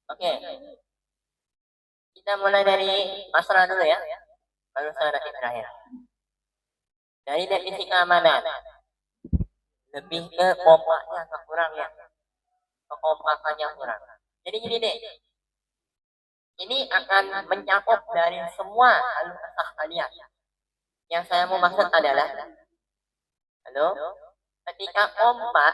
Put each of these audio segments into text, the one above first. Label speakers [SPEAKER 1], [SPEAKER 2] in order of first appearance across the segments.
[SPEAKER 1] Oke, kita mulai dari masalah dulu ya. Baru saya nanti terakhir. Dari definisi keamanan, lebih ke pompanya atau kurang ya, kekompakannya kurang. Jadi gini deh, ini akan mencakup dari semua alur kesah kalian. Yang saya mau maksud adalah, halo, ketika kompak,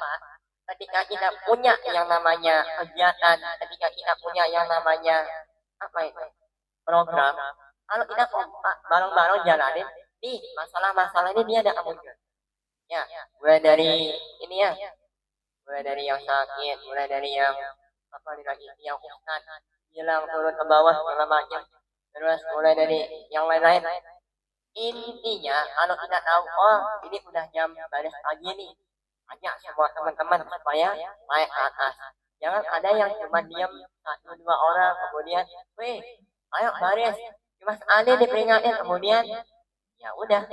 [SPEAKER 1] ketika kita punya yang namanya kegiatan, ketika kita punya yang namanya apa itu program, kalau kita kompak bareng-bareng jalanin, nih masalah-masalah ini dia ada muncul. Ya, mulai dari ini ya, mulai dari yang sakit, mulai dari yang apa nih lagi, yang ustad hilang turun ke bawah segala macam, terus mulai dari yang lain-lain. Intinya kalau kita tahu, oh ini udah jam baris pagi nih, ajak semua teman-teman supaya naik ke atas. Jangan ada yang cuma diam satu dua orang kemudian, weh, ayo baris, cuma sekali diperingatin kemudian ya udah.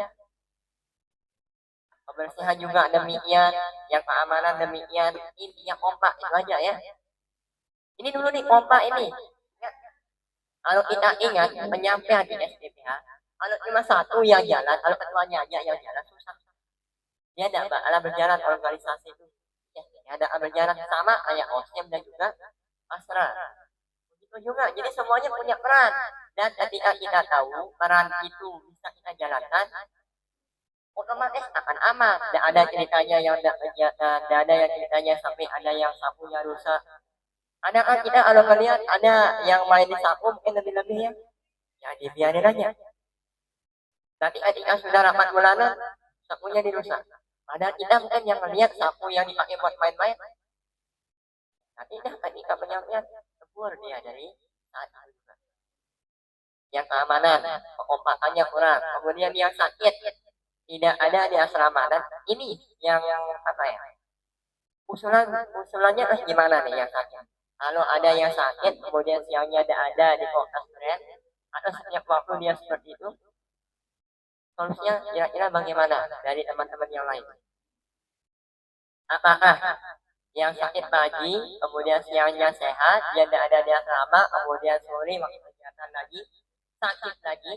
[SPEAKER 1] Kebersihan juga demikian, yang keamanan demikian, intinya kompak itu aja ya. Ini dulu nih kompak ini. Kalau kita ingat penyampaian di SPPH, kalau cuma satu yang jalan, kalau ketuanya aja yang jalan susah. Dia tidak bakal berjalan organisasi itu. Ya, ada berjalan sama kayak OSIM dan juga Asra. Begitu juga, jadi semuanya punya peran. Dan ketika kita tahu peran itu bisa kita jalankan, otomatis akan aman. Tidak ada ceritanya yang tidak kegiatan, tidak ada yang ceritanya sampai ada yang sapunya rusak. Ada kan kita kalau melihat ada yang main di sapu mungkin lebih-lebih ya, ya dibiarin aja. Nanti ketika sudah rapat bulanan, sapunya dirusak. Padahal kita mungkin yang melihat sapu yang dipakai buat main-main, nanti dah ketika penyampaian tegur dia dari saat itu. Yang keamanan, kekompakannya kurang. Kemudian yang sakit, tidak ada di asrama. Dan ini yang apa ya? Usulannya gimana nih yang sakit? Kalau ada yang sakit, kemudian siangnya ada di kokas keren, atau setiap waktu dia seperti itu, solusinya kira-kira bagaimana dari teman-teman yang lain? Apakah yang sakit pagi, kemudian siangnya sehat, dia tidak ada di asrama, kemudian sore waktu kegiatan lagi, sakit lagi,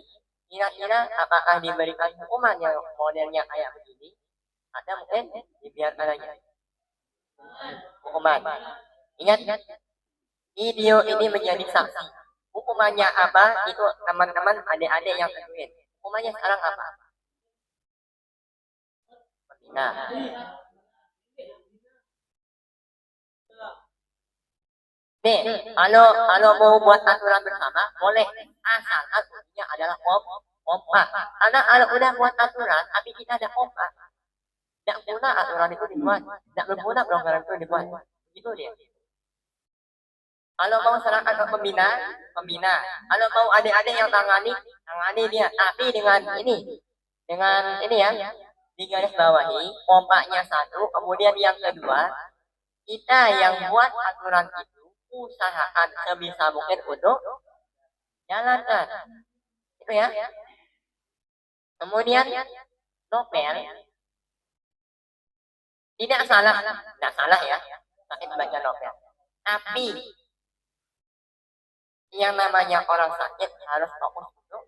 [SPEAKER 1] kira-kira apakah diberikan hukuman yang modelnya kayak begini, atau mungkin dibiarkan aja hukuman? Ingat, video ini menjadi saksi. Hukumannya apa? Itu teman-teman adik-adik yang tentuin. Hukumannya sekarang apa? Nah, nih, kalau mau buat aturan bersama, boleh. Asalkan ujungnya adalah kompak. Karena kalau udah buat aturan, tapi kita ada kompak, tidak guna aturan itu dibuat. Tidak berguna pelonggaran itu dibuat. Begitu dia. Kalau mau serahkan ke pembina, pembina. Kalau mau adik-adik yang tangani dia. Tapi dengan ini ya, di garis bawahi, kompaknya satu, kemudian yang kedua, kita yang buat aturan itu, usahakan sebisa mungkin untuk jalankan. Itu ya. Kemudian, novel, tidak salah ya, sakit baca novel. Tapi, yang namanya orang sakit harus fokus untuk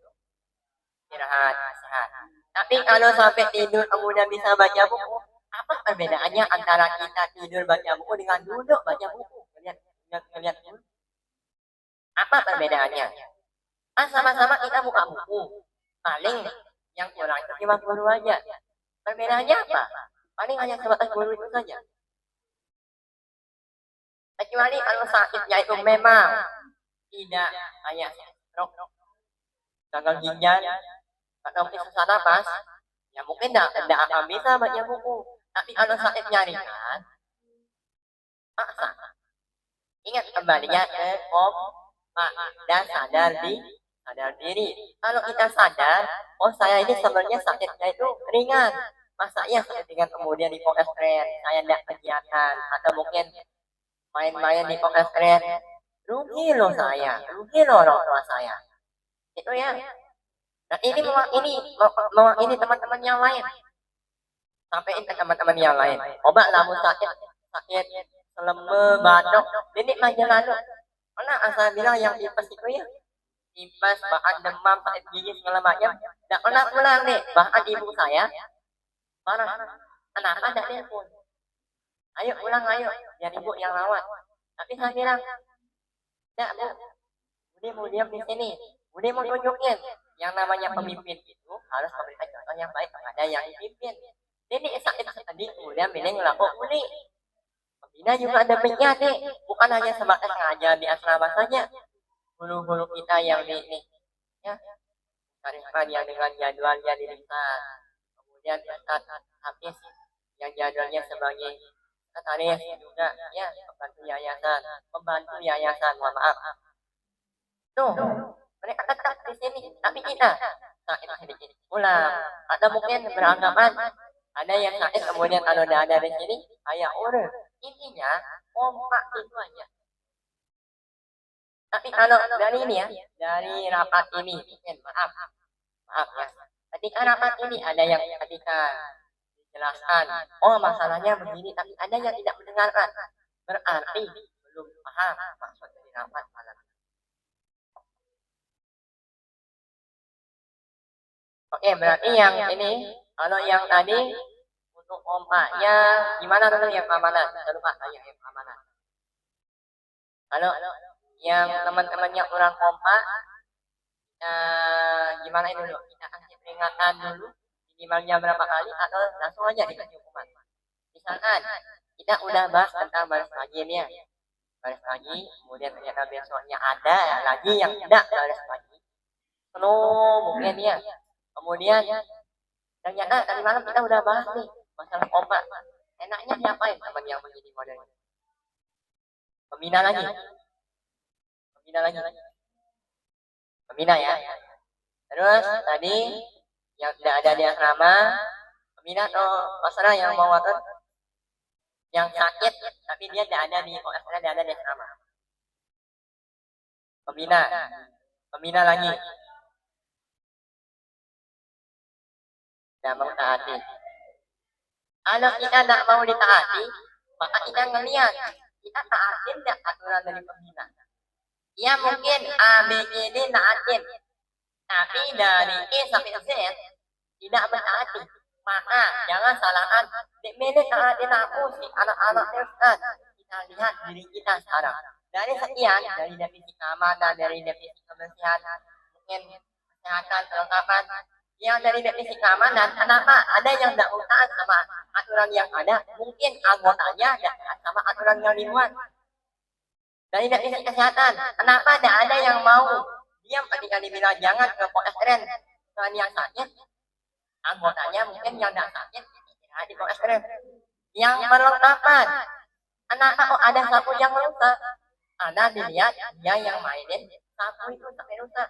[SPEAKER 1] istirahat, sehat. Tapi kalau sampai tidur kemudian bisa baca buku, apa perbedaannya antara kita tidur baca buku dengan duduk baca buku? Lihat dulu. Apa perbedaannya? Ah, sama-sama kita buka buku. Paling yang kurang itu cuma guru aja. Perbedaannya apa? Paling hanya sebatas guru itu saja. Kecuali kalau sakitnya itu memang tidak kayak stroke, gagal ginjal, atau mungkin sesak napas, ya mungkin tidak akan bisa baca buku. Tapi kalau sakitnya ringan, paksa. Ingat kembalinya ke dan sadar diri. Kalau kita sadar, oh saya ini sebenarnya sakitnya itu ringan. Masa iya sakit ringan kemudian di pokok keren, saya tidak kegiatan, atau mungkin main-main di pokok keren. Rugi loh saya, rugi loh orang tua saya. Itu ya. Nah ini ini teman-teman yang lain. Sampaikan ke teman-teman yang lain. Obat lamun sakit seleme, batuk, ini mah lalu. Pernah asal bilang yang tipes itu ya, tipes, bahkan demam, sakit gigi segala macam. Tidak pernah pulang nih, bahkan ibu saya marah. Kenapa tidak telepon? Ayo pulang, ayo, biar ibu yang rawat. Tapi saya bilang, tidak bu, Budi mau diam di sini. Budi mau tunjukin yang namanya pemimpin itu harus memberikan contoh yang baik kepada yang dipimpin. Jadi sakit tadi kemudian milih ngelaku Budi. Pembina juga ada baiknya nih, bukan hanya sebatas ngajar di asrama saja. Guru-guru kita yang di ini, ya, karyawan yang dengan jadwalnya dilihat, kemudian Ustaz Hafiz yang jadwalnya sebagai sekretaris juga, ya, pembantu yayasan, mohon maaf. Tuh, mereka tetap di sini, tapi kita sakit sedikit pulang. Atau mungkin beranggapan ada yang sakit kemudian kalau udah ada di sini, ayah urus. Intinya kompak itu aja. Tapi kalau dari ini ya, dari rapat ini, maaf ya. Ketika rapat ini ada yang ketika dijelaskan, oh masalahnya begini, tapi ada yang tidak mendengarkan. Berarti belum paham maksud dari rapat malam. Oke, berarti yang ini, kalau yang tadi untuk ompaknya gimana dulu yang keamanan? Saya lupa tanya yang keamanan. Kalau yang teman-temannya kurang kompak, gimana ini dulu? Kita kasih peringatan dulu, minimalnya berapa kali atau langsung aja dikasih hukuman. Misalkan kita udah bahas tentang baris bagiannya, baris pagi, kemudian ternyata besoknya ada lagi yang tidak baris pagi. Mungkin ya. Kemudian ternyata tadi malam kita udah bahas nih masalah kompak. Enaknya siapa teman yang menjadi model? Pembina lagi. Pembina ya. Terus tadi yang tidak ada di asrama, pembina atau masalah yang mau water yang sakit tapi dia tidak ada di OSN, tidak ada di asrama. Pembina lagi. Tidak mau taati. Kalau kita tidak mau ditaati, maka kita ngelihat kita taatin tidak aturan dari pembina. Ya mungkin A, B, C, D taatin, tapi dari E sampai Z tidak mentaati. Maka jangan salahkan. Dek taatin aku sih anak-anak Ustaz. Kita lihat diri kita sekarang. Dari sekian, dari definisi keamanan, dari definisi kebersihan, mungkin kesehatan, kelengkapan, yang dari definisi keamanan, kenapa ada yang tidak taat sama aturan yang ada? Mungkin anggotanya tidak taat sama aturan yang dibuat. Dari definisi kesehatan, kenapa tidak ada yang mau diam ketika dibilang jangan ke POSRN soal yang sakit? Anggotanya mungkin yang tidak sakit tidak di POSRN. Yang perlengkapan, kenapa kok ada sapu yang rusak? Anda dilihat dia yang mainin sapu itu sampai rusak.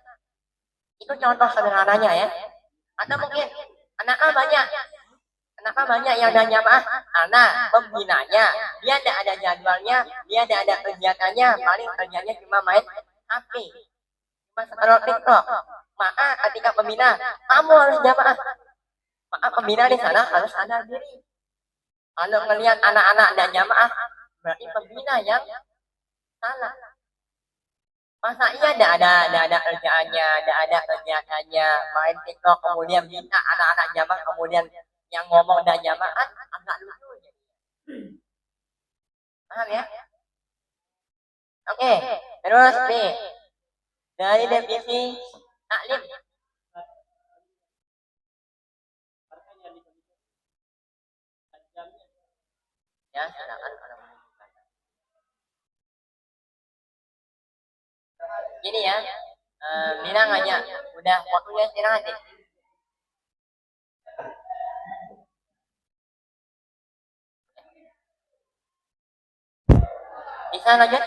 [SPEAKER 1] Itu contoh sederhananya ya. Atau mungkin kenapa banyak yang ada jamaah? Karena pembinanya dia tidak ada jadwalnya, dia tidak ada kegiatannya, paling kerjanya cuma main HP, cuma scroll TikTok. Maka ketika pembina, kamu harus jamaah. Maka pembina di sana harus sadar diri. Kalau melihat anak-anak dan jamaah, berarti pembina yang salah. Masa iya tidak ada kerjaannya, tidak ada kegiatannya, main TikTok kemudian minta anak-anak jamaah kemudian yang ngomong dan jamaah agak lucu aja. Paham ya? Oke, terus nih dari definisi taklim. Ya, silakan kalau menunjukkan. Gini ya, bilang aja, udah waktunya istirahat nih. Bisa lanjut?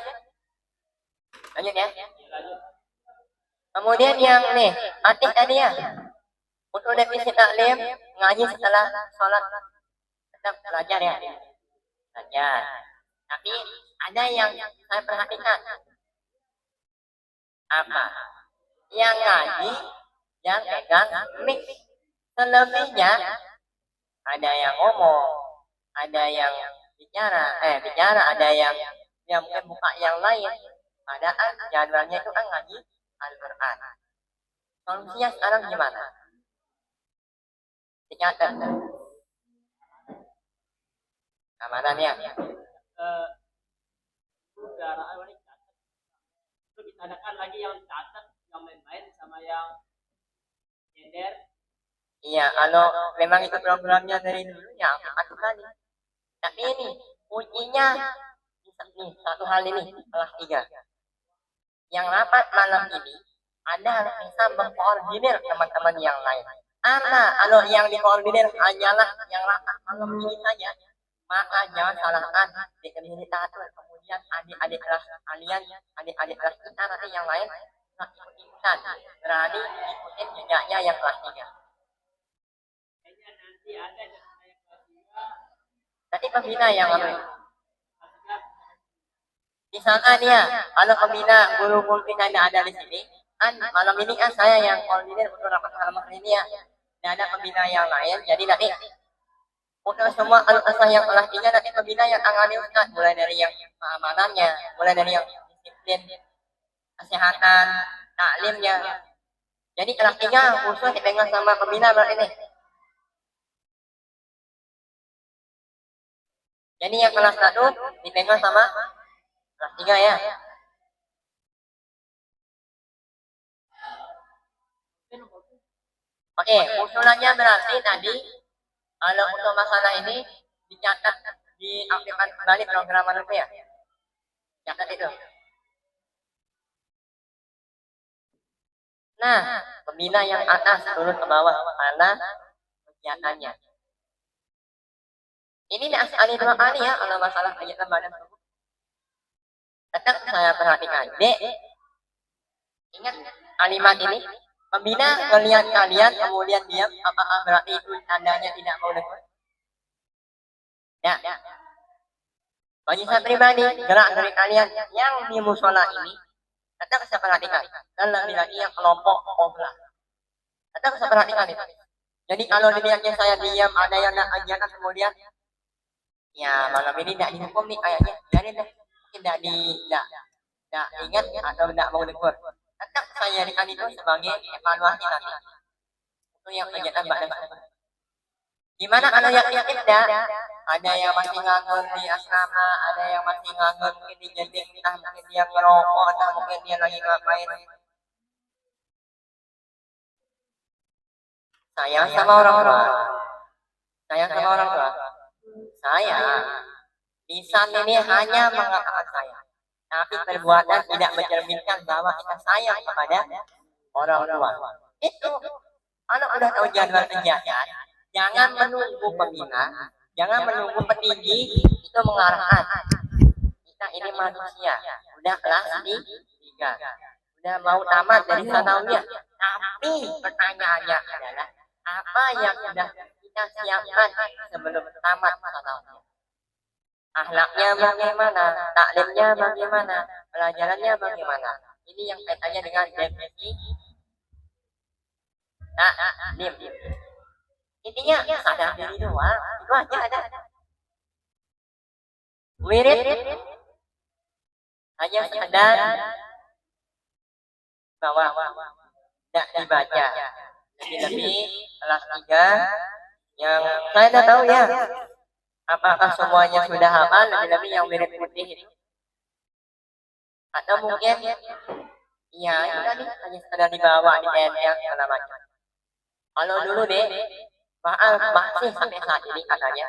[SPEAKER 1] Lanjut ya. Kemudian yang nih, artis tadi ya. Untuk definisi taklim, ngaji setelah sholat tetap belajar ya. Belajar. Tapi ada yang saya perhatikan. Apa? Yang ngaji, yang pegang mic. Selebihnya ada yang ngomong, ada yang bicara, ada yang mungkin buka yang lain. Padahal jadwalnya itu kan ngaji Al-Quran. Solusinya sekarang gimana? Dicatat. Keamanannya.
[SPEAKER 2] Kendaraan ini catat. Itu kita adakan lagi yang catat, yang main-main sama yang nyender.
[SPEAKER 1] Iya, kalau memang itu programnya dari dulu ya aku tadi. Tapi ini kuncinya nih satu hal ini kelas 3. Yang rapat malam ini Anda harus bisa mengkoordinir teman-teman yang lain. Karena kalau yang dikoordinir hanyalah yang rapat malam ini saja, maka jangan salahkan dikreditaskan. Kemudian adik-adik kelas kalian, adik-adik kelas kita nanti yang lain nggak ikut-ikutan, berani ikutin jejaknya yang kelas 3.
[SPEAKER 2] Nanti ada yang kelas 3.
[SPEAKER 1] Nanti pembina yang ambil. Misalkan ya, kalau pembina guru-guru kita tidak ada di sini, kan malam ini kan saya yang koordinir untuk rapat malam ini ya. Tidak ada pembina yang lain, jadi nanti untuk semua anak yang kelas 3 nanti pembina yang tangani Ustaz, mulai dari yang keamanannya, mulai dari yang disiplin, kesehatan, taklimnya. Jadi kelas 3 khusus dipegang sama pembina berarti ini. Jadi yang kelas 1 dipegang sama kelas 3 ya. Oke, usulannya berarti tadi kalau untuk masalah ini dicatat, diaktifkan kembali program itu ya. Catat itu. Nah, pembina yang atas turun ke bawah karena kegiatannya. Ini diasali 2 kali ya kalau masalah ayat lembaga tersebut. Tetap saya perhatikan. Dek, ingat kalimat ini. Pembina melihat kalian kemudian diam, apakah berarti itu tandanya tidak mau dengar? Ya. Bagi saya pribadi, gerak dari kalian yang di musola ini, tetap saya perhatikan. Dan lagi-lagi yang kelompok oblah. Tetap saya perhatikan itu. Jadi kalau dilihatnya saya diam, ada yang nak ajarkan kemudian, ya malam ini tidak dihukum nih kayaknya. Jadi tidak ingat atau tidak mau dengar. Tetap saya jadikan itu sebagai evaluasi nanti. Itu yang kegiatan badan. Gimana kalau yang tidak? Ada yang masih nganggur di asrama, ada yang masih nganggur mungkin di jending, entah mungkin dia ngerokok, entah mungkin dia lagi ngapain. Sayang sama orang tua. Sayang sama orang tua. Saya, lisan ini hanya mengatakan sayang. Tapi perbuatan tidak mencerminkan bahwa kita sayang kepada orang tua. Itu, kalau udah tahu jadwal kegiatan, jangan menunggu pembina, jangan menunggu petinggi itu mengarahkan. Kita ini manusia, udah kelas 3, udah mau tamat dari sanawiyah. Tapi pertanyaannya adalah apa yang sudah kita siapkan sebelum tamat sanawiyah? Akhlaknya bagaimana, taklimnya bagaimana, pelajarannya bagaimana. Ini yang kaitannya dengan definisi taklim. Intinya sadar diri doang, itu aja ada. Wirid hanya sadar bahwa tidak dibaca. Lebih-lebih kelas 3 yang saya tidak tahu ya apakah semuanya sudah hafal, lebih-lebih yang wirid putih atau mungkin ya itu tadi hanya sekedar dibawa di NL segala macam. Kalau dulu deh masih sampai saat ini katanya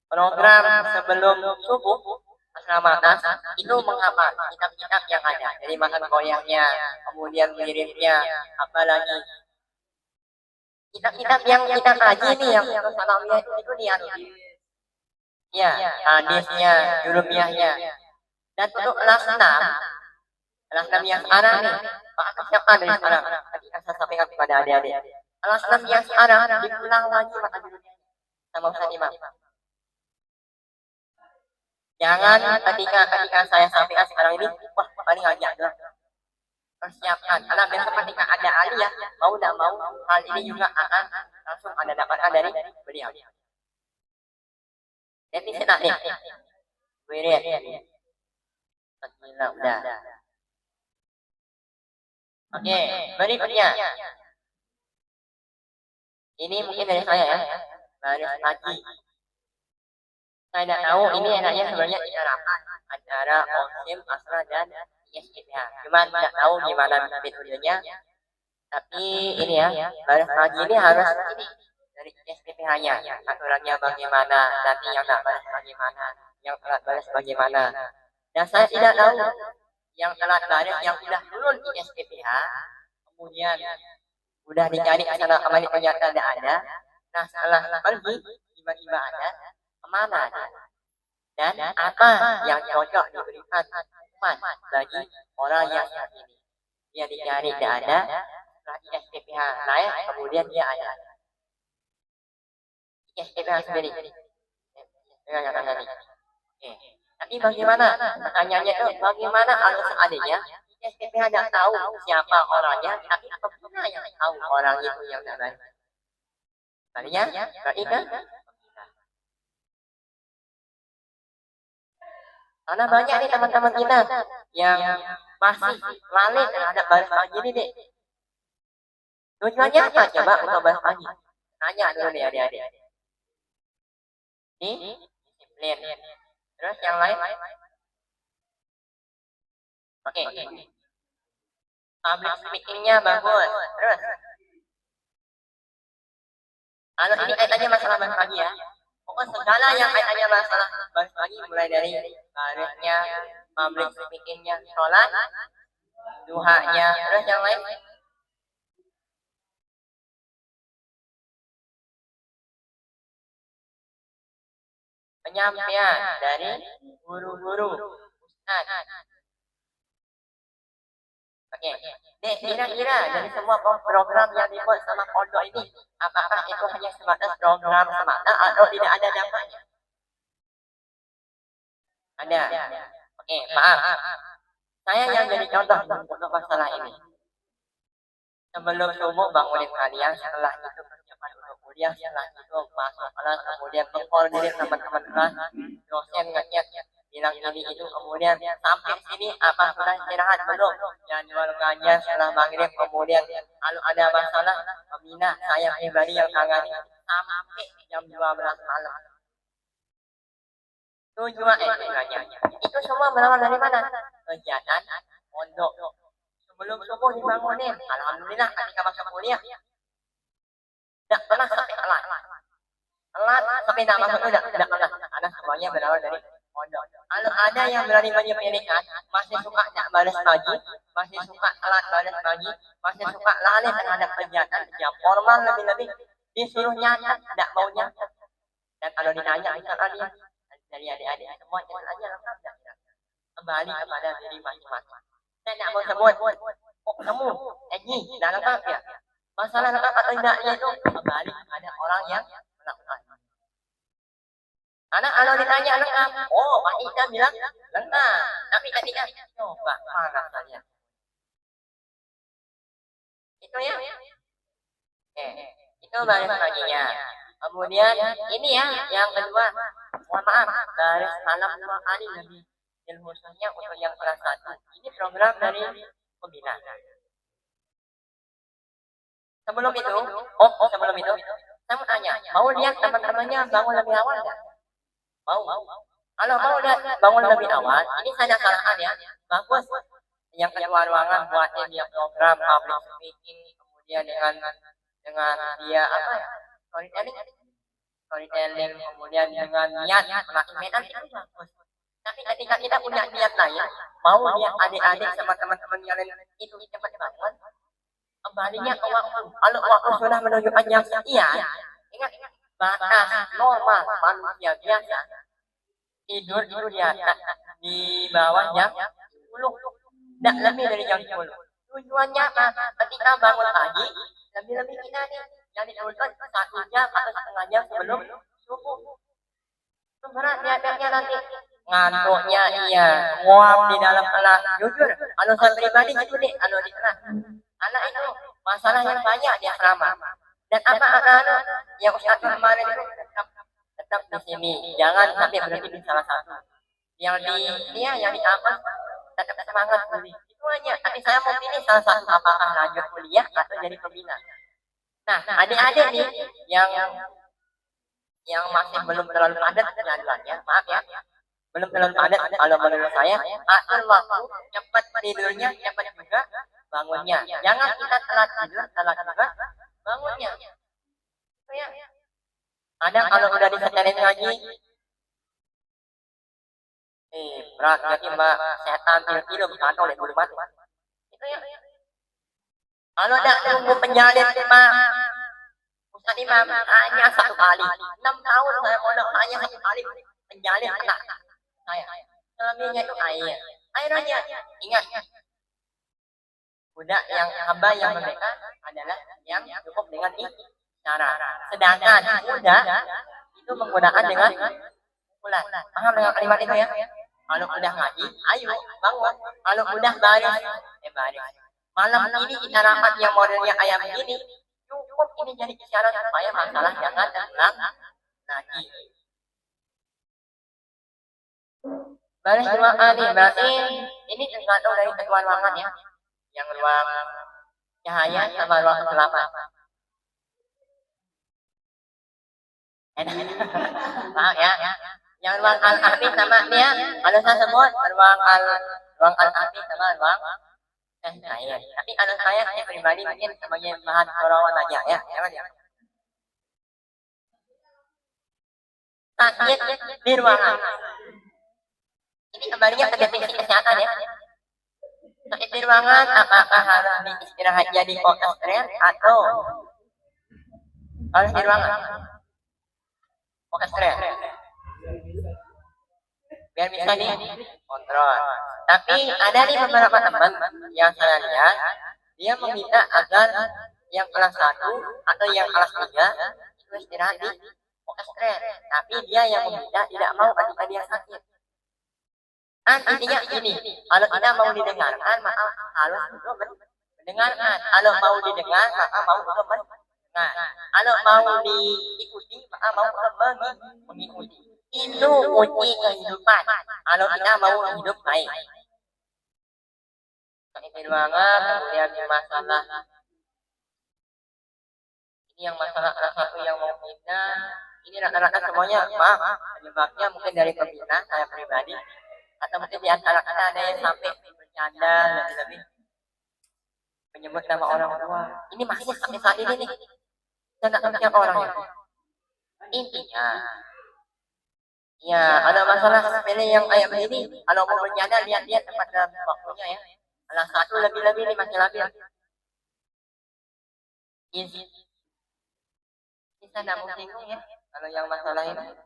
[SPEAKER 1] program sebelum subuh asrama atas itu menghafal kitab-kitab yang ada dari matan koyahnya, kemudian wiridnya, apalagi kitab-kitab yang kita kaji nih yang sanawiyah itu dianu ya hadisnya, jurumiyahnya. Dan untuk kelas 6 yang sekarang nih Pak siapkan dari sekarang tadi saya sampaikan kepada adik-adik kelas 6 yang sekarang diulang lagi mata judulnya sama Ustaz Imam. Jangan ketika saya sampaikan sekarang ini, wah paling ngajak dong. Persiapkan, karena besok ketika ada aliyah, mau tidak mau, hal ini juga akan langsung Anda dapatkan dari beliau. Definisi taklim. Wirid. Udah. Oke, berikutnya. Ini mungkin dari saya ya. Baris pagi. Saya tidak tahu ini enaknya sebenarnya diterapan antara OSIM, Astra, dan ISIPH. Cuman tidak tahu gimana metodenya. Tapi ini ya, baris pagi ini harus ini dari ISIPH-nya. Aturannya bagaimana, nanti yang tak baris bagaimana, yang telat baris bagaimana. Dan saya tidak tahu yang telat baris yang sudah turun ISIPH, kemudian udah dicari ke sana kembali ternyata tidak ada. Nah setelah pergi tiba-tiba ada, kemana dia? Dan apa yang cocok diberikan hukuman bagi orang yang saat ini dia dicari tidak ada, setelah ISPPH naik kemudian dia ada. ISPPH sendiri. Oke. Tapi bagaimana? Pertanyaannya itu bagaimana kalau seandainya ISPPH tidak tahu siapa orangnya, tapi pembina yang tahu orang itu yang tidak baik. Tadinya, berarti kan? Karena banyak nih teman-teman kita yang masih lalai terhadap baris pagi ini deh. Tujuannya apa coba untuk baris pagi? Tanya dulu nih adik-adik. Ini disiplin. Terus yang lain? Oke. Public speaking-nya bagus. Terus. Kalau ini kaitannya masalah baris pagi ya. Pokoknya segala yang kaitannya masalah baris pagi mulai dari barisnya, public speaking-nya, sholat, duhanya, terus yang lain. Penyampaian dari guru-guru ustaz. Oke, dek kira-kira dari semua program yang dibuat sama pondok ini, apakah itu hanya sebatas program semata atau tidak ada dampaknya? Ada. Oke, maaf. Saya yang jadi contoh untuk masalah ini. Sebelum subuh bangunin kalian, setelah itu persiapan untuk kuliah, setelah itu masuk kelas, kemudian mengkoordinir teman-teman kelas, dosen ngecek, bilang ini itu, kemudian sampai sini apa sudah istirahat belum? Jadwal ngajar setelah maghrib, kemudian kalau ada masalah, pembina saya pribadi yang tangani sampai jam 12 malam. Tujuannya itu semua berawal dari mana? Kegiatan pondok. Sebelum subuh dibangunin, alhamdulillah ketika masuk kuliah tidak pernah sampai telat. Telat sampai tidak masuk itu tidak pernah. Karena semuanya berawal dari pondok. Kalau ada yang berani menyepelekan, masih suka tidak balas pagi, masih suka telat balas pagi, masih suka lalai terhadap kegiatan yang formal lebih-lebih, disuruh nyatat tidak mau nyatat. Dan kalau ditanya misalnya dia dari adik-adik semua jangan aja lengkap tidak. Kembali kepada diri masing-masing. Saya tidak mau sebut. Oh, kamu, Egi, tidak lengkap ya? Masalah lengkap atau tidaknya itu kembali kepada orang yang melakukan. Karena kalau ditanya lengkap, oh Pak Ika bilang lengkap. Tapi ketika coba mana saja. Itu ya. Itu baris paginya. Kemudian ini ya, yang kedua, mohon maaf, baris malam 2 kali lebih. Dan khususnya untuk yang kelas 1. Ini program dari pembina. Sebelum itu, saya mau tanya, mau lihat teman-temannya bangun lebih awal nggak? Mau. Kalau mau lihat bangun lebih awal, ini saya salahkan ya, bagus. Yang kedua ruangan buatin dia program public speaking, kemudian dengan dia apa ya, storytelling, kemudian dengan niat melatih itu bagus. Tapi ketika kita punya niat lain, mau lihat adik-adik sama teman-teman yang lain itu cepat bangun, kembalinya ke waktu. Kalau waktu sudah menunjukkan jam sekian, ingat batas normal manusia biasa tidur itu di bawah jam 10, tidak lebih dari jam 10. Tujuannya apa? Ketika bangun pagi, lebih-lebih kita nih yang diturunkan 1 jam atau setengah jam sebelum subuh. Berat niatnya nanti ngantuknya iya, nguap di dalam kelas. Jujur, kalau saya pribadi gitu deh, kalau di kelas. Anak itu masalah yang banyak di asrama. Dan apa anak-anak yang Ustaz kemarin itu tetap di sini. Jangan sampai berhenti di salah satu. Yang di kampus tetap semangat kuliah. Itu aja. Tapi saya mau pilih salah satu, apakah lanjut kuliah atau jadi pembina. Nah, adik-adik nih yang masih belum terlalu padat penyaduannya, maaf ya, belum terlalu padat kalau menurut saya, atur waktu, cepat tidurnya, cepat juga bangunnya. Jangan kita telat tidur, telat juga bangunnya. Itu ya. Kadang kalau udah disetelin ngaji, berat nanti mbak saya tampil film atau oleh bulu mati. Itu ya. Kalau tidak tunggu penjalin pak Ustaz Imam hanya satu kali, 6 tahun saya mondok hanya satu kali penjalin anak saya. Selebihnya itu air. Air aja. Ingat, budak yang hamba yang merdeka adalah yang cukup dengan isyarat. Sedangkan budak itu menggunakan dengan bulan. Paham dengan kalimat itu ya? Kalau udah ngaji, ayo bangun. Kalau udah baris, baris. Malam ini kita rapat yang modelnya ayam begini, cukup ini jadi isyarat supaya masalah jangan ulang lagi. Baris jemaah nih, berarti ini tergantung dari kedua ruangan ya. Yang ruang cahaya sama ruang kegelapan. Maaf ya. Yang ruang al-ahmi sama dia, kalau saya sebut ruang al-ahmi sama ruang cahaya. Tapi kalau saya pribadi mungkin sebagai bahan dorongan aja ya. Sakit di ruangan. Ini kembalinya ke definisi kesehatan ya. Sakit di ruangan apakah harus diistirahat jadi orkestren atau harus di ruangan? Orkestren. Biar bisa dikontrol. Tapi ada nih beberapa teman yang saya lihat, dia meminta agar yang kelas 1 atau yang kelas 3 itu istirahat di orkestren. Tapi dia yang meminta tidak mau adik-adik yang sakit. Intinya ini, kalau kita mau didengarkan maka harus untuk mendengarkan. Kalau mau didengar maka mau untuk mendengar. Kalau mau diikuti maka mau untuk mengikuti. Itu kunci kehidupan. Kalau kita mau hidup baik. Sakit ruangan, kemudian masalah ini yang masalah satu yang mau pindah. Ini rata-rata semuanya, maaf, penyebabnya mungkin dari pembina saya pribadi. Atau mungkin di antara kita ada yang sampai bercanda lebih-lebih menyebut nama orang tua. Ini masih sampai saat ini nih. Kita nggak tahu siapa orangnya. Intinya, ya ada masalah sepele yang kayak begini. Kalau mau bercanda lihat-lihat tempat dalam waktunya ya. Salah satu lebih-lebih ini masih labil. Kita nggak mau bingung ya. Kalau yang masalah ini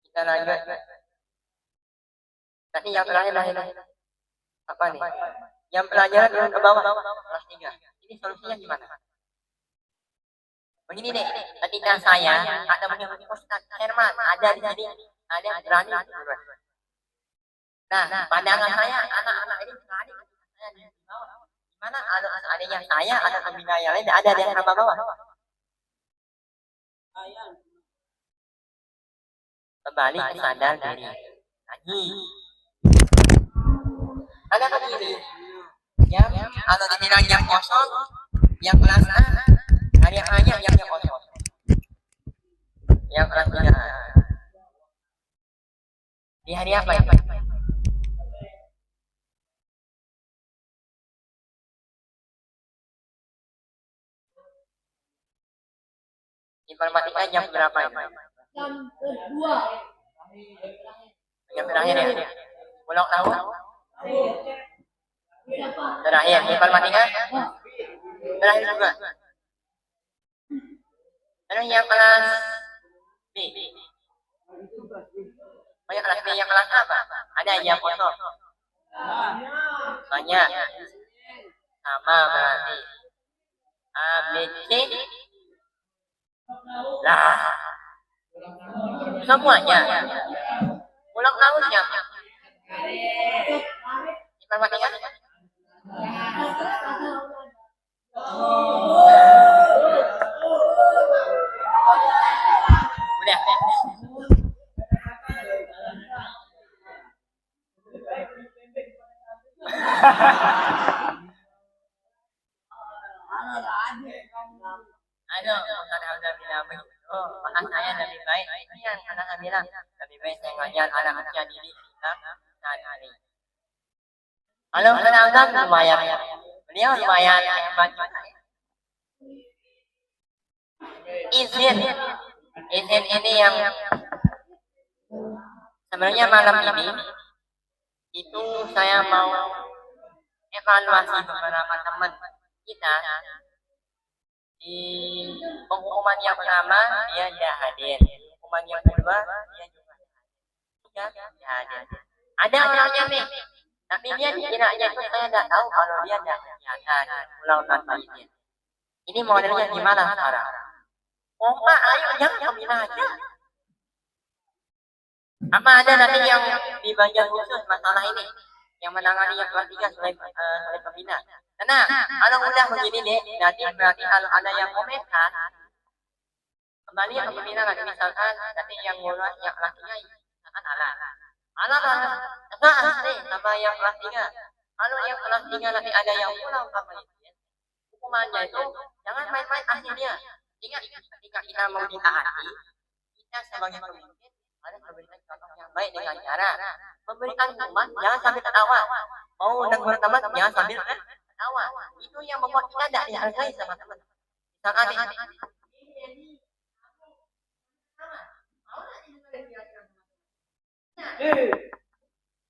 [SPEAKER 1] kita lanjut. Nanti yang terakhir apa nih? Yang pelajaran yang ke bawah kelas 3. Ini solusinya gimana? Begini nih, ketika saya ada menyebut Ustaz Herman ada di sini, ada yang berani. Nah, pandangan saya anak-anak ini berani. Saya di bawah. Gimana ada adanya saya, ada pembina yang lain, ada yang sama bawah. Kembali ke sadar diri. Lagi. Ada begini, yang kalau dibilang jam kosong, yang kelas A, hari hanya yang kosong. Yang kelas 3. Di hari apa ya? Informatika jam berapa ya?
[SPEAKER 3] Jam kedua.
[SPEAKER 1] Jam terakhir ya? Pulang tahu? Terakhir, informatika? Terakhir juga. Terus yang kelas B. Oh yang kelas B, yang kelas apa? Ada yang kosong? Banyak. Sama berarti. A, B, C. Lah. Semuanya. Pulang tahun siapa? Informatika? Udah. Ano, Ustaz Hamzah bilang begitu, maka saya lebih baik, itu yang anak saya bilang, lebih baik saya ngajar anak usia dini kita sehari-hari. Halo, Ustaz Hamzah lumayan, beliau lumayan hebat juga ya. Izin ini yang sebenarnya malam ini itu saya mau evaluasi beberapa teman kita. Di pengumuman yang pertama dia tidak hadir, pengumuman yang kedua dia juga tidak hadir. Ada orangnya nih, tapi dia kiranya itu saya tidak tahu kalau dia tidak kelihatan pulang tanpa izin. Ini modelnya gimana sekarang? Pak, ayo jangan kemina aja. Apa ada nanti yang di bagian khusus masalah ini yang menangani yang kelas 3 selain pembina? Nah, kalau udah begini deh, nanti berarti kalau ada yang komentar kembali ke pembina lagi misalkan nanti yang ngurus yang kelas 3 misalkan enggak nih sama yang kelas 3. Kalau yang kelas 3 nanti ada yang pulang tanpa izin, hukumannya itu jangan main-main akhirnya. Ingat, ketika kita mau ditaati, kita sebagai pemimpin harus memberikan contoh yang baik dengan cara memberikan hukuman, jangan sambil ketawa. Mau negur teman, jangan sambil ketawa. Itu yang membuat kita tidak dihargai sama teman. Misalkan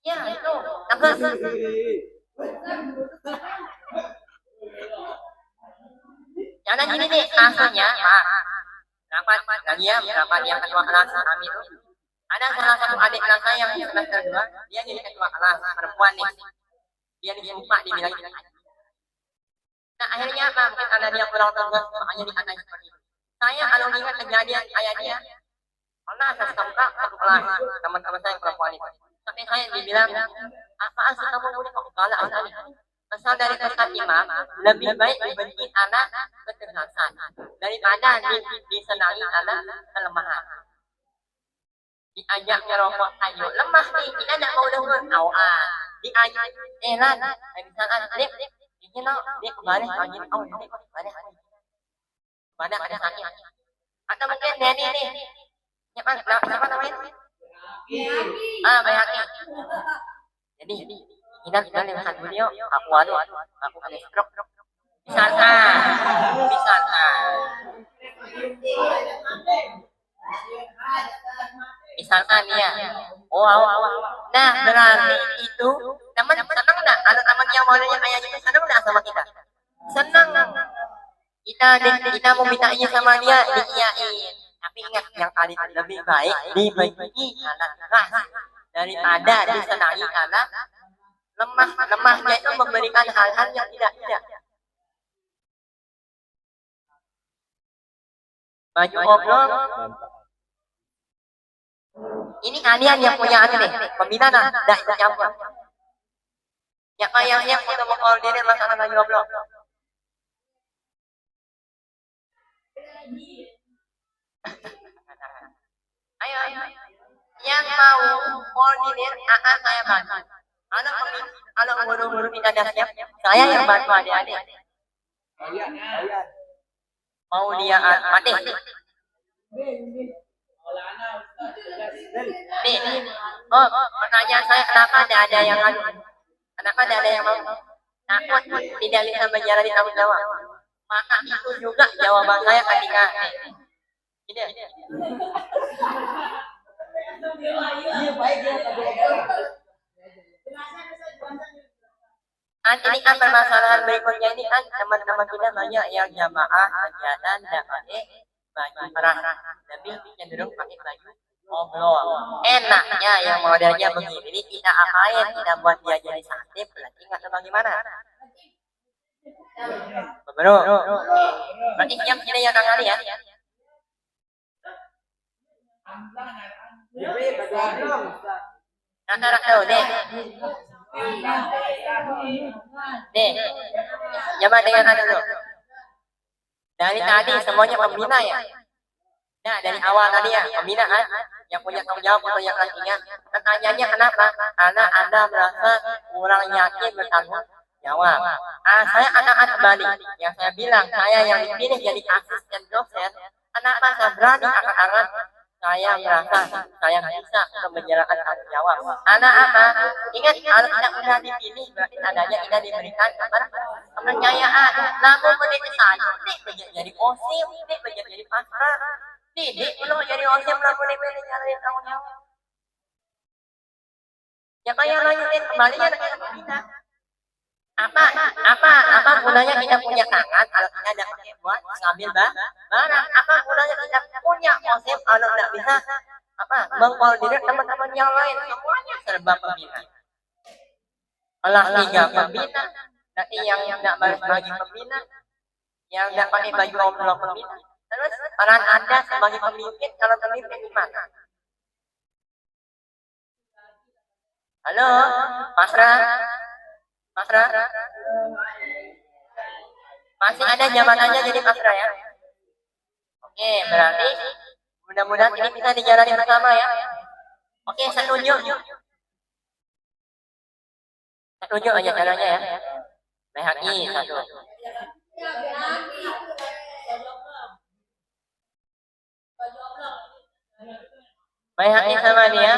[SPEAKER 1] ya itu tegas. Jangan gini nih, kasusnya rapat yang ketua kelas kami itu ada salah satu adik kelas saya yang semester 2, dia jadi ketua kelas perempuan nih, dia disumpah dibilang gitu. Nah akhirnya apa, mungkin karena dia kurang tegas makanya dikatain seperti itu. Saya kalau ingat kejadian kayak dia pernah saya semuka satu kelas teman-teman saya yang perempuan itu, tapi saya dibilang apaan sih kamu udah kok galak sekali. Pesan dari Ustaz Imam, lebih baik dibenci anak kecerdasan daripada disenangi anak kelemahan. Diajak ngerokok, ayo lemah nih, kita tidak mau dengar awal. Diajak elan, misalkan lip, ini no, dia kembali lagi, oh ini kembali ada sakit. Atau mungkin Denny nih, siapa namanya? Bayaki. Jadi kita lihat video, aku ada stroke. Misalkan ya, nah berarti itu teman senang nggak? Ada teman yang modelnya kayak gitu senang nggak sama kita? Senang. Kita mau mintanya sama dia diiyain. Tapi ingat yang kali lebih baik dibenci anak keras daripada disenangi anak lemahnya itu memberikan hal-hal yang tidak. Baju obrol. Ini kalian yang punya anu nih, pembina tidak ikut campur. Yang untuk mengkoordinir masalah baju obrol. Ayo. Yang mau koordinir akan saya bantu. Kalau guru-guru tidak ada siap, saya yang bantu adik-adik. Mau dia mati. Nih, pertanyaan saya kenapa tidak ada yang mau? Takut tidak bisa menjalani tanggung jawab. Maka itu juga jawaban saya ketika ini. Ini kan permasalahan berikutnya ini kan teman-teman kita banyak yang jamaah kegiatan tidak pakai baju merah, lebih cenderung pakai baju oblong. Enaknya yang modelnya begini kita apain, kita buat dia jadi sakti, berarti nggak tahu bagaimana. Bro, berarti siap kita yang tangani ya. Nah, tahu deh. Coba dengarkan dulu. Dari tadi semuanya pembina ya. Nah, dari awal tadi ya, pembina kan. yang punya tanggung jawab atau yang lainnya. Pertanyaannya kenapa? Karena Anda merasa kurang yakin bertanggung jawab. Saya akan kembali. Yang saya bilang, saya yang dipilih jadi asisten dosen. Kenapa saya berani angkat-angkat? Saya merasa saya bisa menjalankan tanggung jawab. Karena apa? Ingat, kalau tidak mudah dipilih, berarti adanya tidak diberikan kepercayaan. Namun menjadi saja, jadi osim, menjadi pasrah. Didik belum jadi osim, lalu dipilih jadi tanggung jawab. Ya kayak lanjutin kembali ya dengan pembina. Apa gunanya kita punya tangan kalau kita tidak pakai buat ngambil barang? Apa gunanya kita punya osim kalau tidak bisa mengkoordinir teman-teman yang lain? Semuanya serba pembina. Olah 3 pembina, nanti yang tidak bagi pembina, yang tidak pakai baju omlong pembina. Terus peran Anda sebagai pemimpin, kalau pemimpin gimana? Halo, Pasrah? Masih ada jabatannya jadi pasrah ya? Oke, berarti mudah-mudahan ini bisa dijalani bersama ya. Oke, saya tunjuk. Saya tunjuk aja caranya ya. BHI 1. BHI sama dia,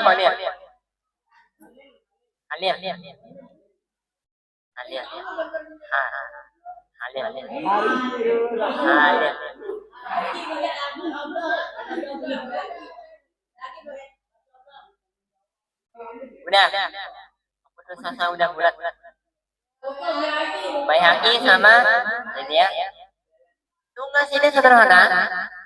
[SPEAKER 1] Alir. Udah. Keputusan saya udah bulat. Bayaki sama ini ya. Tugas ini sederhana.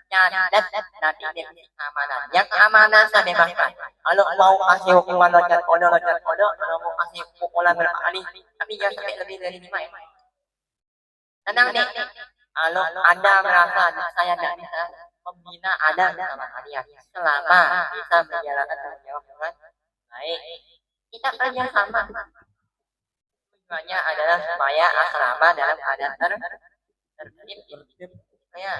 [SPEAKER 1] Nyadat nanti definisi keamanan. Yang keamanan saya bebaskan. Kalau mau kasih hukuman loncat kodok. Kalau mau kasih pukulan berkali, tapi jangan sampai lebih dari 5 ya. Tenang deh. Kalau Anda merasa saya tidak bisa membina Anda sama kalian, selama bisa menjalankan tanggung jawab dengan baik, kita kerja sama. Tujuannya adalah supaya asrama dalam keadaan tertib. Ya.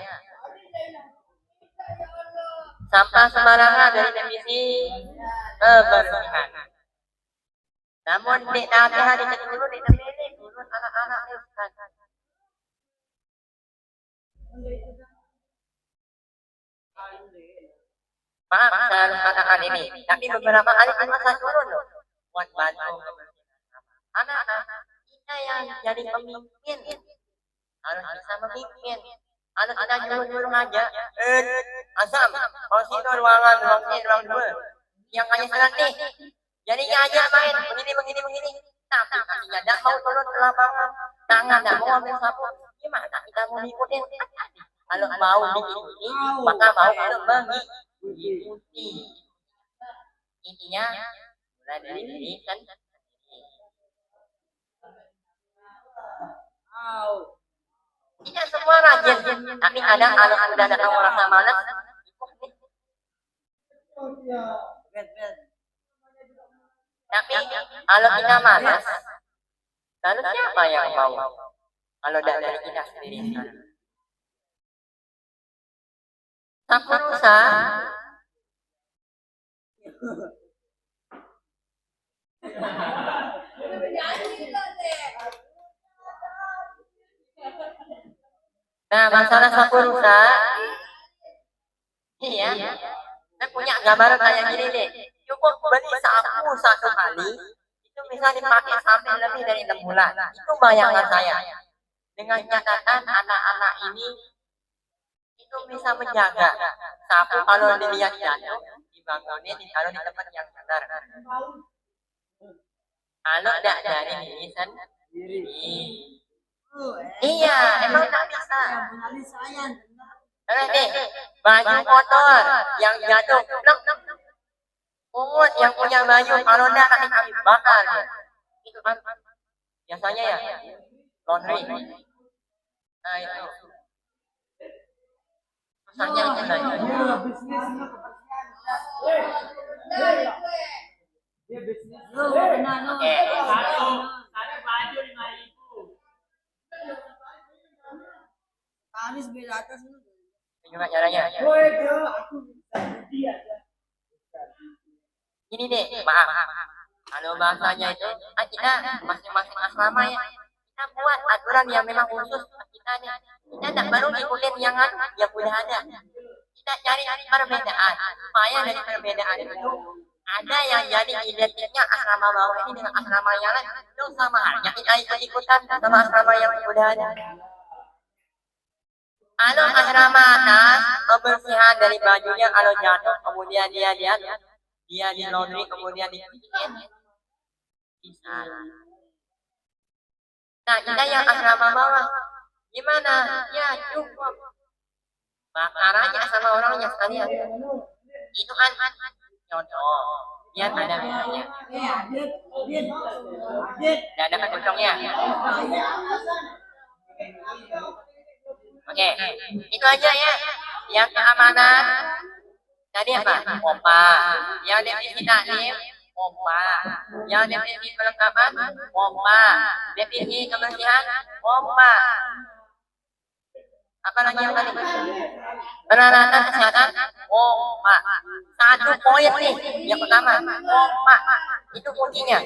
[SPEAKER 1] Sampah sembarangan dari divisi kebersihan. Namun di hati-hati dulu dipilih dulu anak-anak Ustaz. Maaf, saya harus katakan ini. Tapi beberapa kali juga saya turun loh. Buat bantu anak-anak kita yang jadi pemimpin. Harus bisa memimpin. Anak kita nyuruh-nyuruh aja. Asam, kalau ruang 2. Yang hanya salah nih. Jadinya aja main. Begini. Tapi kakinya tidak mau turun ke lapangan. Tangan tidak mau ambil sapu. Gimana kita mau diikutin? Kalau mau diikuti, maka mau kalau mengikuti. Intinya mulai dari diri kan. Tidak semua rajin, tapi ada kalau sudah datang merasa malas. Tapi kalau kita malas, lalu siapa yang mau? Kalau tidak dari kita sendiri. Sakurusa nah, masalah sakurusa, iya, saya punya gambaran kayak gini deh. Cukup beli sapu 1 kali, itu bisa dipakai sampai lebih dari 6 bulan. Itu bayangan saya. Dengan catatan anak-anak ini itu bisa menjaga sapu kalau dilihat jatuh, dibangunin, ditaruh di tempat yang benar. Kalau tidak dari diri sendiri. Iya, emang tak bisa. Terus nih, baju kotor yang jatuh, pungut yang punya baju, kalau tidak nanti kami bakar. Itu kan biasanya ya, laundry. Nah itu, susahnya itu saja. Oke.
[SPEAKER 2] Satu baju 5.000.
[SPEAKER 1] Gimana caranya? Ini deh, maaf. Kalau bahasanya itu, kita masing-masing asrama ya, kita buat aturan yang memang khusus buat kita nih. Kita tidak baru ngikutin yang udah ada. Kita cari perbedaan supaya dari perbedaan itu ada yang jadi identiknya asrama bawah ini dengan asrama yang lain itu sama halnya kita ikut-ikutan sama asrama yang udah ada. Kalau asrama atas kebersihan dari bajunya kalau jatuh kemudian dia di laundry kemudian dicuciin bisa. Nah kita yang asrama bawah gimana? Ya cukup bakar aja sama orangnya sekalian. Itu kan contoh biar ada bedanya. Dan ada kecongnya. Oke, itu aja ya. Yang keamanan tadi apa? Pompa. Yang definisi taklim, pompa. Yang definisi kelengkapan, pompa. Definisi kebersihan, pompa. Apa lagi yang tadi? Penanganan kesehatan, pompa. Satu poin nih, yang pertama, pompa. Itu kuncinya.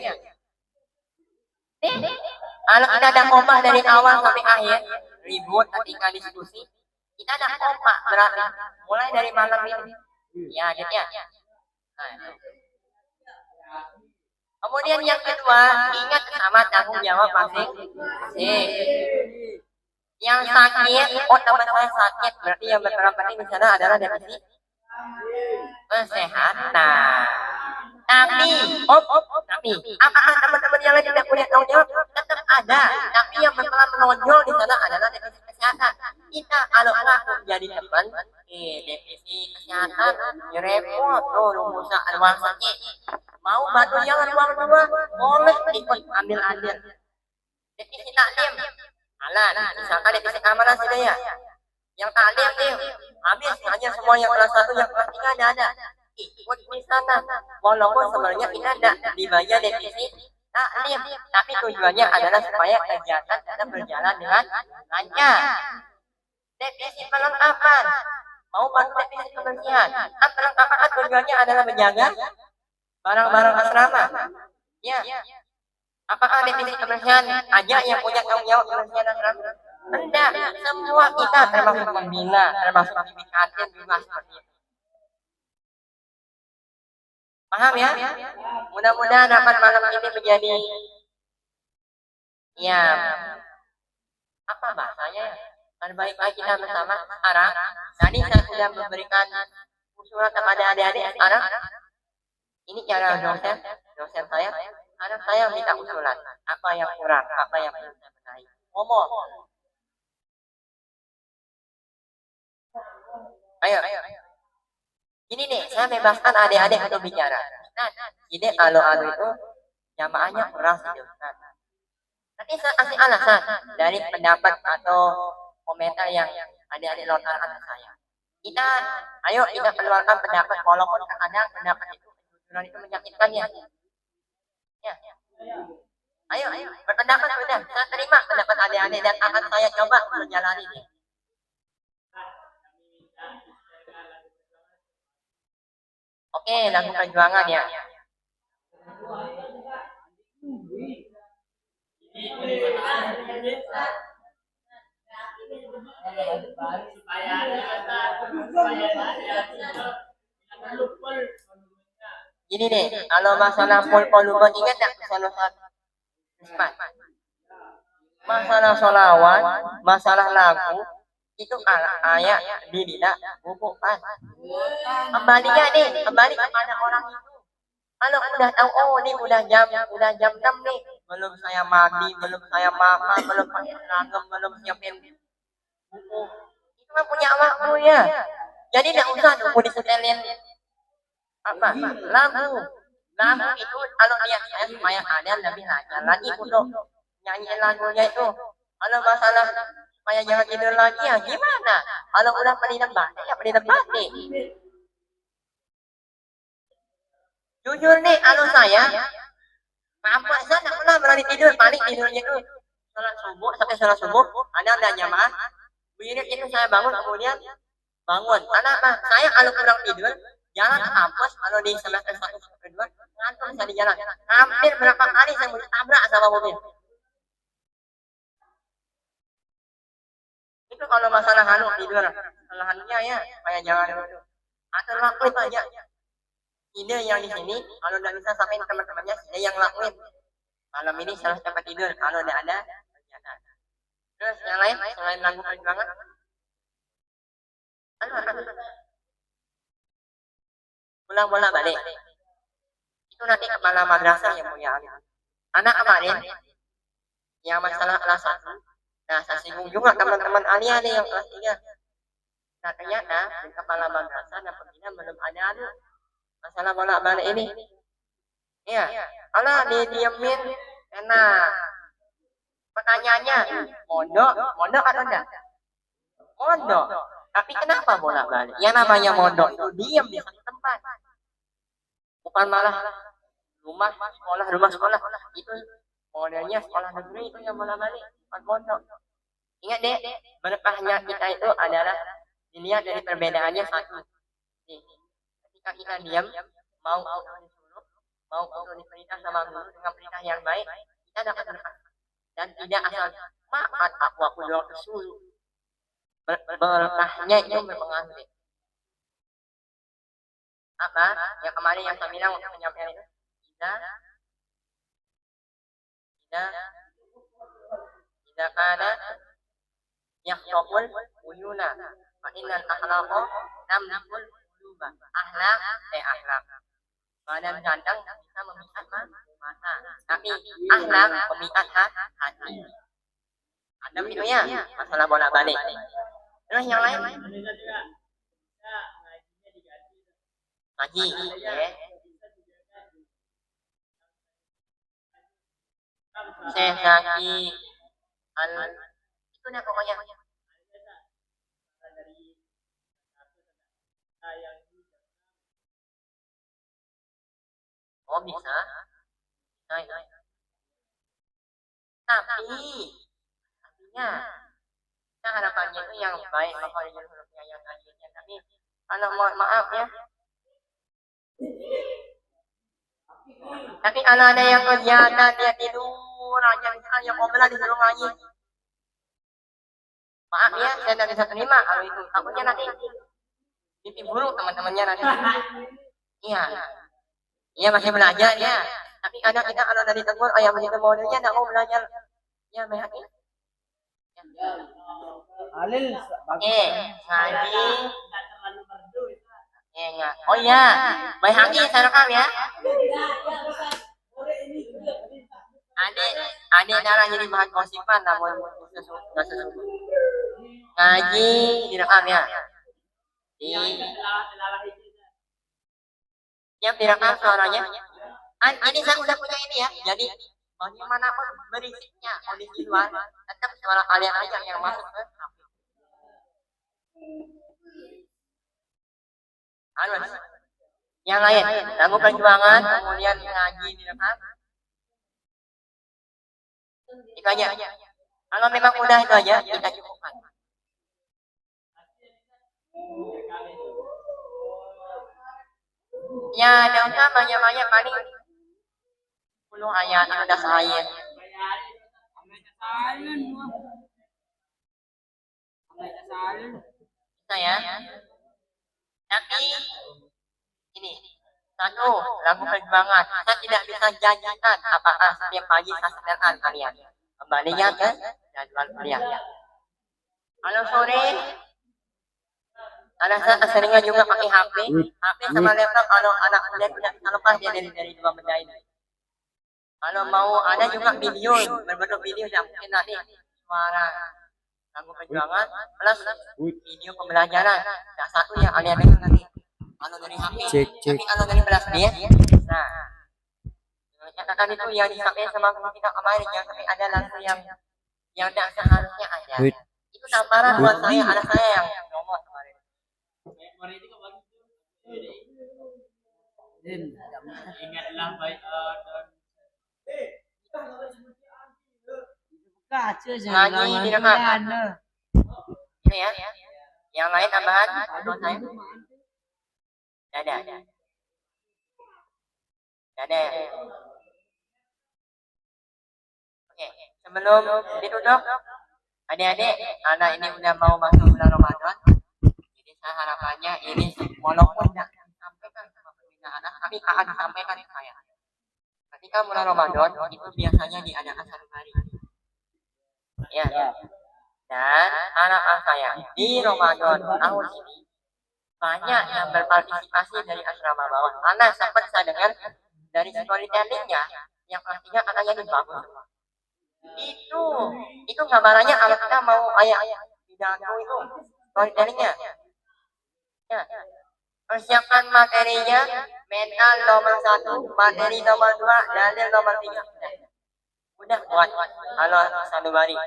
[SPEAKER 1] Kalau kita ada pompa dari awal sampai akhir, ribut ketika diskusi, kita ada pompa berarti mulai dari malam ini. Ya, gitu ya. Nah, kemudian yang kedua, ingat sama tanggung jawab masing-masing. Yang sakit, oh teman saya sakit, berarti yang berperan penting di sana adalah definisi kesehatan. Tapi, apakah teman-teman yang lain tidak punya tanggung jawab? Tetap ada. Tapi yang berperan menonjol di sana adalah definisi kesehatan. Kita kalau aku jadi teman, definisi kesehatan, repot, rumusan ruang sakit. Mau bantu jangan ruang dua, boleh ikut ambil. Definisi taklim, alat, misalkan definisi keamanan sudah ya. Yang taklim nih, habis hanya semua yang kelas 1, yang kelas 3 ada. Ikut di sana, walaupun sebenarnya kita tidak dibayar definisi taklim, tapi tujuannya adalah supaya kegiatan tetap berjalan dengan lancar. Definisi perlengkapan, mau bantu definisi kebersihan, perlengkapan tujuannya adalah menjaga barang-barang asrama. Ya, apakah definisi kebersihan aja yang punya tanggung jawab kebersihan asrama? Tidak, semua kita termasuk pembina, termasuk di kantin juga seperti itu. Paham ya? Mudah-mudahan dapat malam ini menjadi ya apa bahasanya? Baik-baik kita bersama sekarang. Tadi saya sudah memberikan usulan kepada adik-adik sekarang. Ini cara dosen saya. Sekarang saya minta usulan. Apa yang kurang? Apa yang perlu saya benahi? Ngomong. Ayo. Ini nih, saya bebaskan adik-adik untuk bicara. Nah, jadi kalau itu jamaahnya kurang sih, Ustaz. Nanti saya kasih alasan dari pendapat atau komentar yang adik-adik lontarkan ke saya. Ayo kita keluarkan pendapat walaupun kadang pendapat itu menyakitkan ya. Ayo, berpendapat sudah. Saya terima pendapat adik-adik dan akan saya coba menjalani ini. Oke, lagu perjuangan ya. Ini nih, kalau masalah pol-poluban ingat tak masalah solawat, masalah lagu, itu ayat dirilah bukan. Kembali kepada orang itu. Kalau udah tahu, oh ini udah jam 6 nih, belum saya mandi, belum saya makan, belum pakai seragam, belum siapin buku. Itu kan punya waktu ya. Jadi tidak usah nunggu disetelin lagu itu kalau lihat saya supaya kalian lebih lancar lagi untuk nyanyiin lagunya itu. Kalau masalah supaya jangan tidur lagi ya gimana? Kalau udah penidam batik ya penidam batik. Jujur nih, kalau saya nggak pernah berani tidur, paling tidurnya itu salat subuh ada jamaah. Wirid itu saya bangun kemudian bangun. Karena saya kalau kurang tidur jalan ke kampus kalau di semester 1 semester 2 ngantuk saya di jalan. Hampir berapa kali saya mau ditabrak sama mobil. Itu kalau masalah tidur, kesalahannya ya kayak jangan dulu. Atau lakuin aja. Ide yang di sini kalau udah bisa sampai teman-temannya ide yang lakuin. Malam ini salah cepat tidur kalau udah ada kegiatan. Terus yang lain selain lagu perjuangan, pulang bola balik. Itu nanti kepala madrasah yang punya anak kemarin yang masalah kelas 1. Nah, saya singgung juga teman-teman alia nih yang kelas 3. Nah, ternyata di kepala madrasah dan pembina belum ada masalah bola balik ini. Iya, kalau didiemin enak. Pertanyaannya, mondok atau enggak? Mondok. Tapi kenapa bola balik? Yang namanya mondok itu diam di satu tempat. Bukan malah rumah sekolah. Itu modelnya sekolah negeri itu yang bola balik, bukan mondok. Ingat deh, berkahnya kita itu adalah dilihat dari perbedaannya satu. Ketika kita diam, mau untuk disuruh, mau untuk diperintah sama guru dengan perintah yang baik, kita dapat berkah. Dan tidak asal maaf aku doang disuruh. Berkahnya itu berpengaruh. Apa? Yang kemarin yang saya bilang untuk penyampaian itu tidak karena yang sokul uyuna fa'inan akhlaqo namnakul uluba akhlak badan ganteng bisa memikat mata tapi akhlak memikat hati. Ada videonya masalah bola balik. Terus yang lain ngaji ya. Sehaki itu dah pokoknya. Oh bisa. Tapi artinya kita harapannya itu yang baik makhluk hurufnya yang tadinya. Tapi kalau maaf ya. Tapi kalau ada yang kegiatan dia tidur aja misalnya komelah disuruh ngaji. Maaf ya, saya tidak bisa terima kalau itu. Takutnya nanti mimpi buruk teman-temannya nanti. Iya. Iya masih belajar ya. Tapi kadang kita kalau dari tegur, ayah begitu modelnya tidak mau belajar. Ya, Mehaki.
[SPEAKER 4] Alil
[SPEAKER 1] Oke, ngaji. Enggak. Oh iya, Mehaki saya rekam ya. Adik darah jadi bahan gosipan namun nggak sesungguhnya. Ngaji direkam ya. Yang direkam suaranya. Ini saya udah punya ini ya. Jadi bagaimanapun berisiknya kondisi luar, tetap suara kalian aja yang masuk ke HP. Yang lain, lagu perjuangan, kemudian ngaji direkam. Itu aja. Kalau memang udah itu aja, kita cukupkan. Ya, ada usah banyak-banyak paling 10 ayat ada saya. Bisa ya. Tapi ini satu lagu perjuangan. Saya tidak bisa janjikan apakah setiap pagi saya setelkan kalian. Kembalinya ke jadwal kuliah. Kalau sore ada saya seringnya juga pakai HP sama laptop. Kalau anak kuliah tidak bisa lepas dia dari dua benda ini. Kalau mau ada juga video berbentuk video yang mungkin nanti suara lagu perjuangan plus video pembelajaran. Nah, satu yang kalian dengar nanti. Kalau dari HP, tapi kalau dari kelas dia, nah, katakan itu yang disampaikan sama kita kemarin yang tapi ada lagu yang tidak seharusnya ada. Itu tamparan buat saya, ada saya yang ngomong kemarin.
[SPEAKER 2] Ingatlah baik
[SPEAKER 1] Ngaji direkam. Ini ya. Yang lain tambahan menurut saya. Ada. Ada. Oke, sebelum ditutup, adik-adik, anak ini udah mau masuk bulan Ramadan. Jadi saya harapannya ini walaupun tidak disampaikan sama pembina anak, tapi akan disampaikan ke saya. Ketika bulan Ramadan itu biasanya diadakan satu hari. Ya. Dan harapan saya di Ramadan tahun ini banyak yang berpartisipasi dari asrama bawah. Karena sempat saya dengar dari storytellingnya yang pastinya anaknya ini bagus. Itu gambarannya kalau kita mau kayak pidato itu storytellingnya. Ya. Persiapkan materinya, mental nomor 1, materi nomor 2, dalil nomor 3. Udah buat kalau sanubari.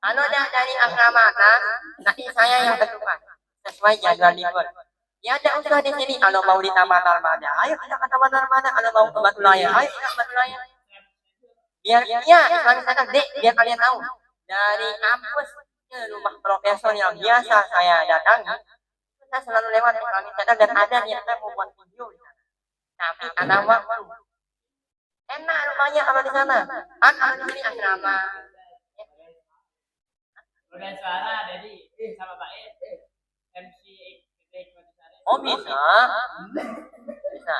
[SPEAKER 1] Kalau dari asrama atas, nanti saya yang tentukan sesuai jadwal libur. Ya tidak usah di sini kalau mau di Taman Narmada. Ayo kita ke Taman Narmada. Kalau mau ke Batu Layar, ayo kita ke Batu Layar. Biar Islami sana, Dek, biar kalian tahu dari kampus ke rumah profesor yang biasa saya datangi, saya selalu lewat Islami sana dan ada niatnya membuat video di sana. Tapi ada waktu. Enak rumahnya kalau di sana. Kalau di sini asrama.
[SPEAKER 2] Udah suara jadi sama Pak MC
[SPEAKER 1] Oh bisa. Bisa.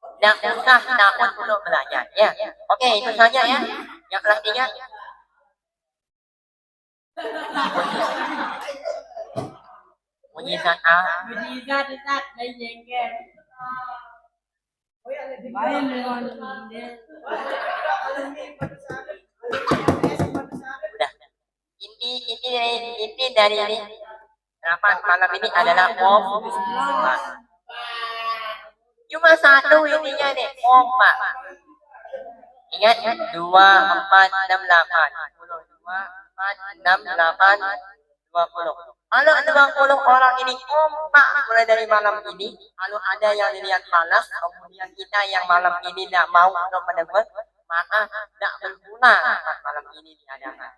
[SPEAKER 1] Tidak usah takut dulu belajar. Ya. Oke, itu saja ya. Yang kelas 3. Mujizat A.
[SPEAKER 3] Mujizat dari jengkel. Main dengan
[SPEAKER 1] Udah. Inti dari ini rapat malam ini adalah kompak. Cuma satu intinya nih, kompak. Ingat 2, 4, 6, 8. 2, 4, 6, 8, 20. Kalau 20 orang ini kompak mulai dari malam ini, kalau ada yang dilihat malas, kemudian kita yang malam ini tidak mau untuk mendengar, maka tidak berguna malam ini diadakan.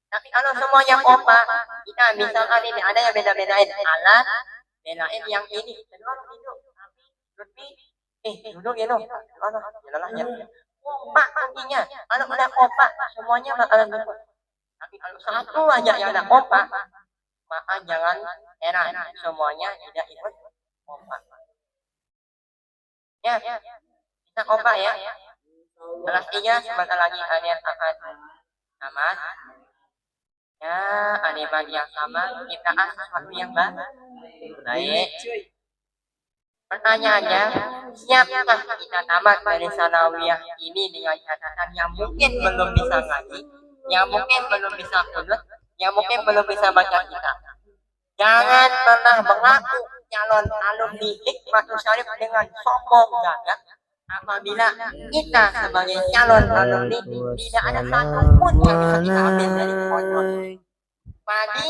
[SPEAKER 1] Tapi kalau semuanya kompak, kita misalkan ini ada yang beda-bedain alat, bedain yang ini, kedua duduk, duduk ya dong, ya. Kompak intinya, kalau udah kompak semuanya bakalan duduk. Tapi kalau satu aja yang udah kompak, maka jangan heran semuanya tidak ikut kompak. Ya, kita kompak ya. Kelas 3 sebentar lagi kalian akan tamat. Ya, animan yang sama, ciptaan sesuatu yang baik. Pertanyaannya, siapkah kita tamat dari sanawiyah ini dengan catatan yang mungkin belum bisa ngaji, yang mungkin belum bisa kunut, yang mungkin belum bisa baca kitab. Jangan pernah mengaku calon alumni Hikmatul Syarif dengan sombong gagah. Apabila kita sebagai calon alumni tidak ada satupun yang bisa kita ambil dari pondok. Padi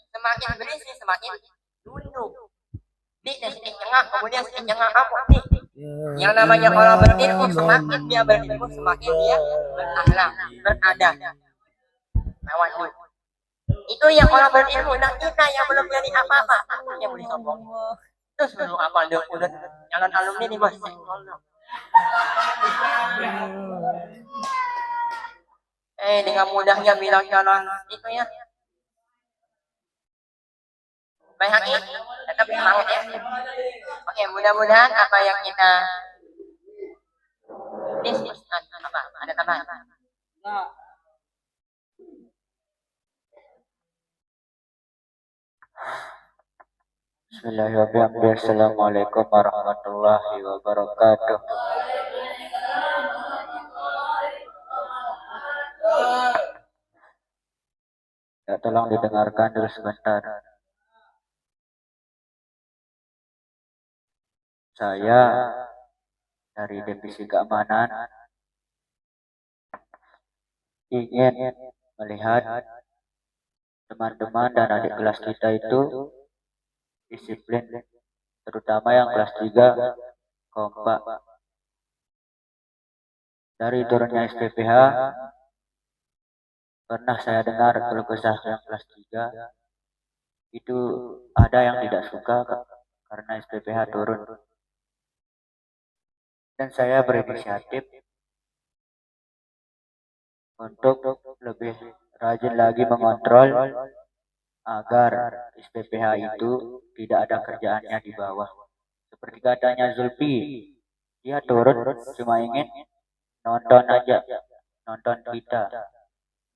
[SPEAKER 1] semakin berisi semakin tunduk. Di sedikit cengak, kemudian sedikit cengak apa nih? Yang namanya orang berilmu, semakin dia berilmu, semakin dia berakhlak, beradab. Tawadhu. Itu yang orang berilmu. Nah kita yang belum jadi apa-apa, apa yang boleh sombong? Terus dulu apa udah calon alumni nih bos? Dengan mudahnya bilang calon itu ya. Baik hati, tetap semangat ya. Oke, mudah-mudahan apa yang kita diskusikan apa? Ada tambahan?
[SPEAKER 4] Bismillahirrahmanirrahim. Assalamualaikum warahmatullahi wabarakatuh. Ya, tolong didengarkan dulu sebentar. Saya dari Divisi Keamanan ingin melihat teman-teman dan adik kelas kita itu disiplin, terutama yang kelas 3 kompak. Dari turunnya SPPH pernah saya dengar keluh kesah yang kelas 3 itu ada yang tidak suka karena SPPH turun. Dan saya berinisiatif untuk lebih rajin lagi mengontrol agar SPPH itu tidak ada kerjaannya di bawah. Seperti katanya Zulfi, dia turun cuma ingin nonton aja, nonton kita.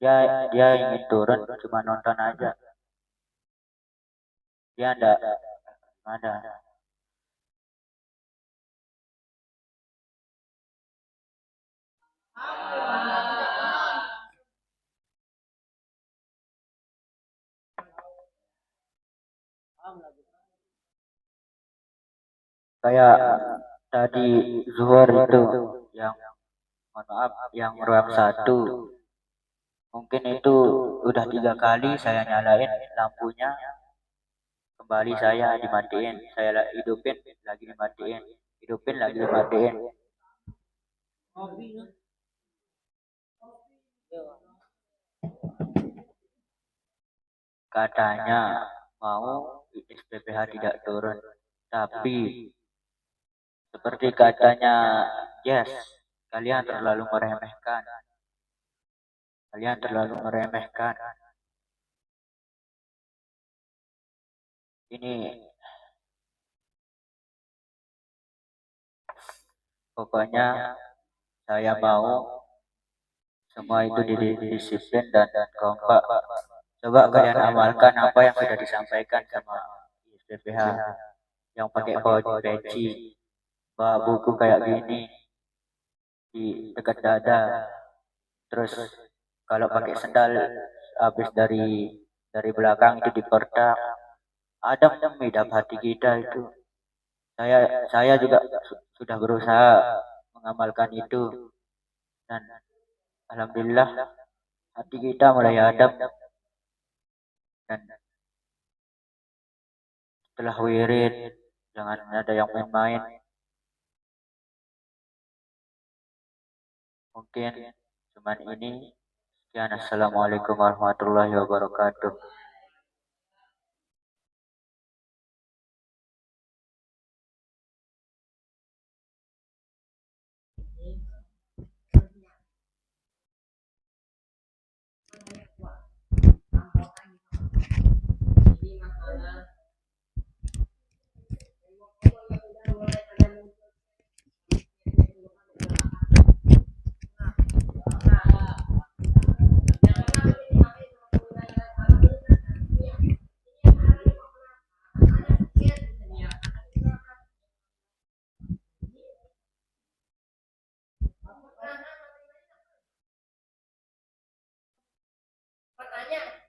[SPEAKER 4] Dia ingin turun cuma nonton aja. Dia enggak ada. Kayak tadi Zuhur itu yang mohon maaf yang ruang 1, mungkin itu udah 3 kali saya nyalain lampunya, kembali saya dimatiin, saya hidupin lagi dimatiin, hidupin lagi dimatiin. Katanya mau SPPH tidak turun, tapi seperti katanya Yes, kalian terlalu meremehkan. Kalian terlalu meremehkan. Ini pokoknya saya mau semua itu disiplin dan kompak. Coba kalian amalkan apa yang sudah disampaikan sama SPPH, yang pakai peci, bawa buku kayak gini di dekat dada, terus kalau pakai sendal habis dari belakang itu diperdak. Adam mengidap hati kita itu. Saya juga sudah berusaha mengamalkan itu, dan alhamdulillah hati kita mulai adem, dan setelah wirid jangan ada yang main-main. Mungkin cuman ini. Sekian, assalamualaikum warahmatullahi wabarakatuh.
[SPEAKER 3] Pertanyaan.